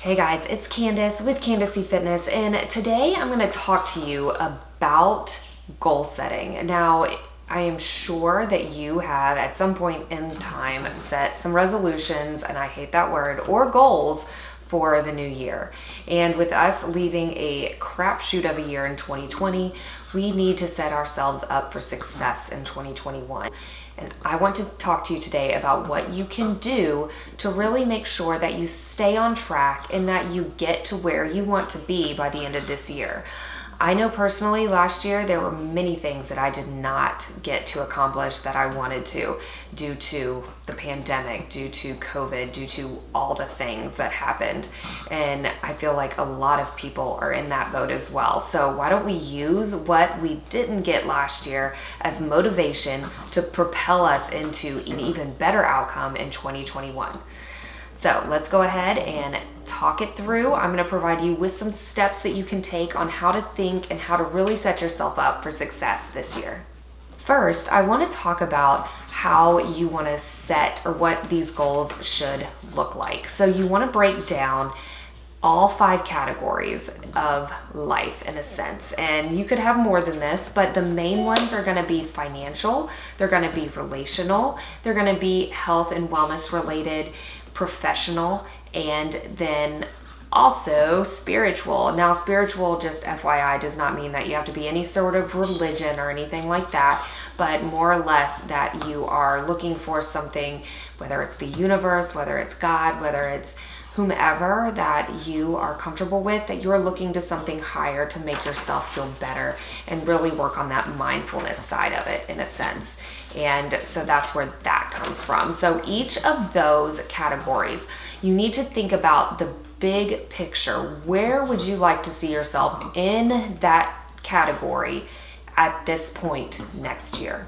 Hey guys, it's Candice with Candice Fitness, and today I'm going to talk to you about goal setting. Now, I am sure that you have at some point in time set some resolutions, and I hate that word, or goals for the new year. And with us leaving a crapshoot of a year in 2020, we need to set ourselves up for success in 2021. And I want to talk to you today about what you can do to really make sure that you stay on track and that you get to where you want to be by the end of this year. I know personally last year there were many things that I did not get to accomplish that I wanted to, due to the pandemic, due to COVID, due to all the things that happened. And I feel like a lot of people are in that boat as well. So why don't we use what we didn't get last year as motivation to propel us into an even better outcome in 2021. So let's go ahead and talk it through. I'm going to provide you with some steps that you can take on how to think and how to really set yourself up for success this year. First, I want to talk about how you want to set or what these goals should look like. So you want to break down all 5 categories of life in a sense. And you could have more than this, but the main ones are going to be financial, they're going to be relational, they're going to be health and wellness related, professional, and then also spiritual. Now, spiritual, just FYI, does not mean that you have to be any sort of religion or anything like that, but more or less that you are looking for something, whether it's the universe, whether it's God, whether it's whomever that you are comfortable with, that you're looking to something higher to make yourself feel better and really work on that mindfulness side of it in a sense. And so that's where that comes from. So each of those categories, you need to think about the big picture. Where would you like to see yourself in that category at this point next year?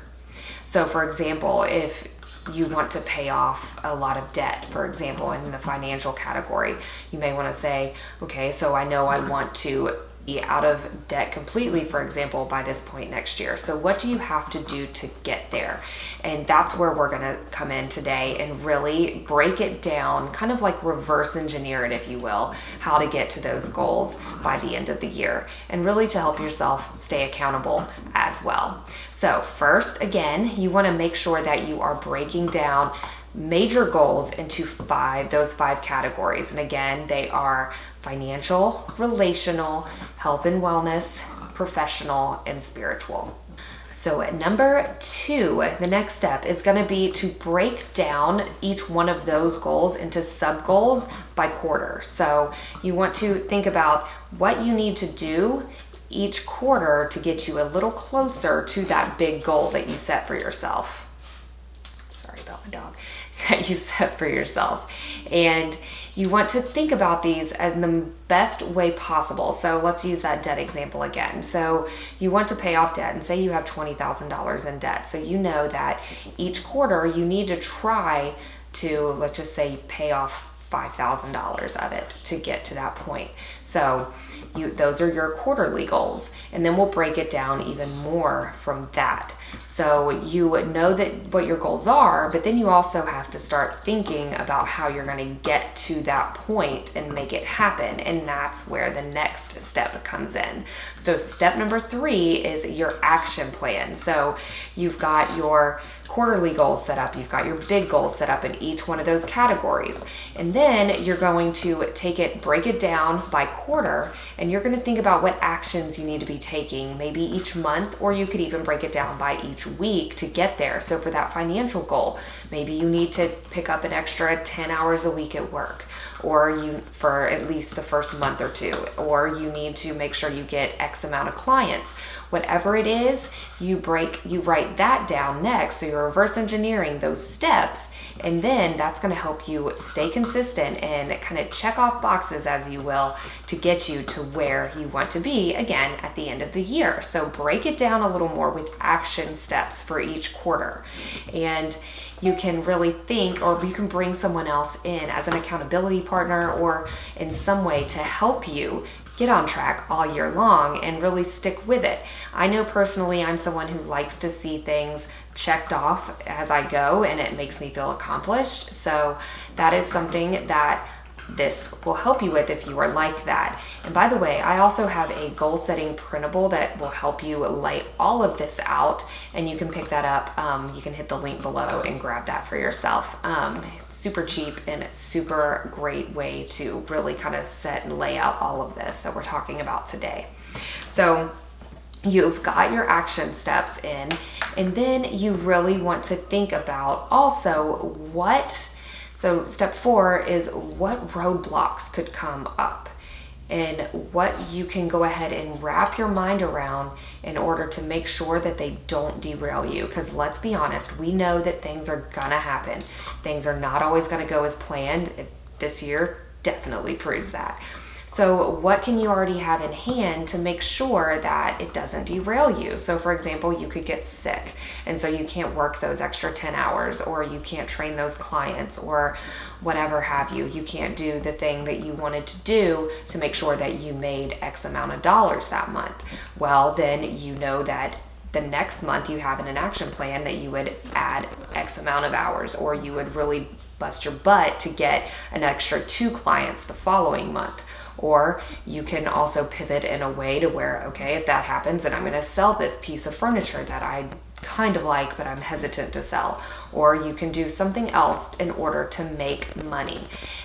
So for example, if you want to pay off a lot of debt, for example, in the financial category, you may want to say, okay, so I know I want to be out of debt completely, for example, by this point next year. So what do you have to do to get there? And that's where we're going to come in today and really break it down, kind of like reverse engineer it, if you will, how to get to those goals by the end of the year, and really to help yourself stay accountable as well. So first, again, you want to make sure that you are breaking down major goals into those five categories. And again, they are financial, relational, health and wellness, professional, and spiritual. So number 2, the next step is going to be to break down each one of those goals into sub-goals by quarter. So you want to think about what you need to do each quarter to get you a little closer to that big goal that you set for yourself. Sorry about my dog. That you set for yourself. And you want to think about these in the best way possible. So let's use that debt example again. So you want to pay off debt, and say you have $20,000 in debt. So you know that each quarter you need to try to, let's just say, pay off $5,000 of it to get to that point. So those are your quarterly goals, and then we'll break it down even more from that. So you know that what your goals are, but then you also have to start thinking about how you're going to get to that point and make it happen, and that's where the next step comes in. So step number 3 is your action plan. So you've got your quarterly goals set up, you've got your big goals set up in each one of those categories, and then you're going to break it down by quarter, and you're going to think about what actions you need to be taking, maybe each month, or you could even break it down by each week to get there. So for that financial goal, maybe you need to pick up an extra 10 hours a week at work, or for at least the first month or 2, or you need to make sure you get X amount of clients. Whatever it is, you write that down next. So you're reverse engineering those steps, and then that's going to help you stay consistent and kind of check off boxes, as you will, to get you to where you want to be again at the end of the year. So break it down a little more with action steps for each quarter. And you can really think, or you can bring someone else in as an accountability partner or in some way to help you get on track all year long and really stick with it. I know personally I'm someone who likes to see things checked off as I go, and it makes me feel accomplished. So that is something that this will help you with if you are like that. And by the way, I also have a goal setting printable that will help you lay all of this out, and you can pick that up. You can hit the link below and grab that for yourself. It's super cheap and it's super great way to really kind of set and lay out all of this that we're talking about today. So you've got your action steps in, and then you really want to think about also so step 4 is what roadblocks could come up and what you can go ahead and wrap your mind around in order to make sure that they don't derail you. Because let's be honest, we know that things are gonna happen. Things are not always gonna go as planned. This year definitely proves that. So what can you already have in hand to make sure that it doesn't derail you? So for example, you could get sick, and so you can't work those extra 10 hours, or you can't train those clients, or whatever have you. You can't do the thing that you wanted to do to make sure that you made X amount of dollars that month. Well, then you know that the next month you have an action plan that you would add X amount of hours, or you would really bust your butt to get an extra 2 clients the following month. Or you can also pivot in a way to where, okay, if that happens, then I'm going to sell this piece of furniture that I kind of like, but I'm hesitant to sell. Or you can do something else in order to make money.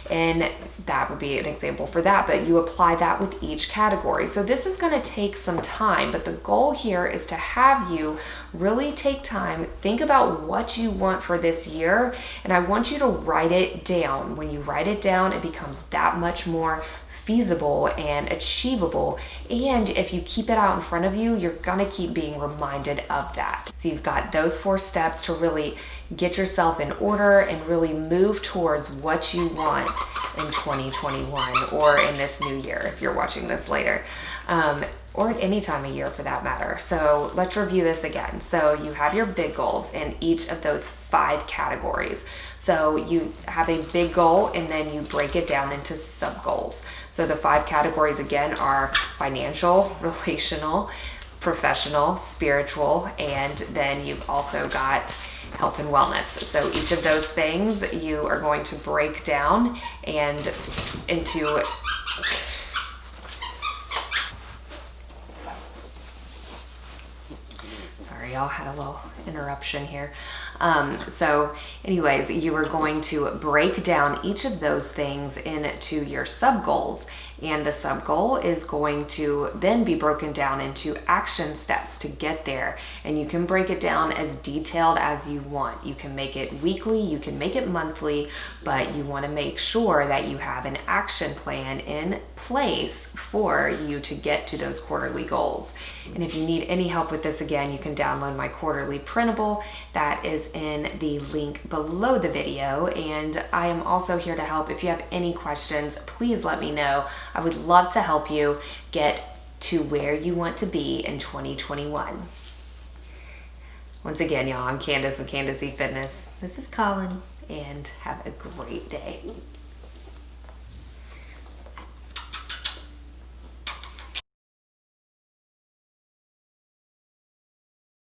And that would be an example for that, but you apply that with each category. So this is going to take some time, but the goal here is to have you really take time, think about what you want for this year, and I want you to write it down. When you write it down, it becomes that much more feasible and achievable, and if you keep it out in front of you, you're gonna keep being reminded of that. So you've got those 4 steps to really get yourself in order and really move towards what you want in 2021, or in this new year if you're watching this later, or at any time of year for that matter. So let's review this again. So you have your big goals in each of those 5 categories. So you have a big goal, and then you break it down into sub goals. So the 5 categories again are financial, relational, professional, spiritual, and then you've also got health and wellness. So each of those things you are going to break down and into y'all had a little interruption here. So anyways, you are going to break down each of those things into your sub goals, and the sub goal is going to then be broken down into action steps to get there. And you can break it down as detailed as you want. You can make it weekly, you can make it monthly, but you want to make sure that you have an action plan in place for you to get to those quarterly goals. And if you need any help with this, again, you can download my quarterly printable. That is in the link below the video, and I am also here to help. If you have any questions, please let me know. I would love to help you get to where you want to be in 2021. Once again, y'all, I'm Candice with Candice Fitness. This is Colin, and have a great day.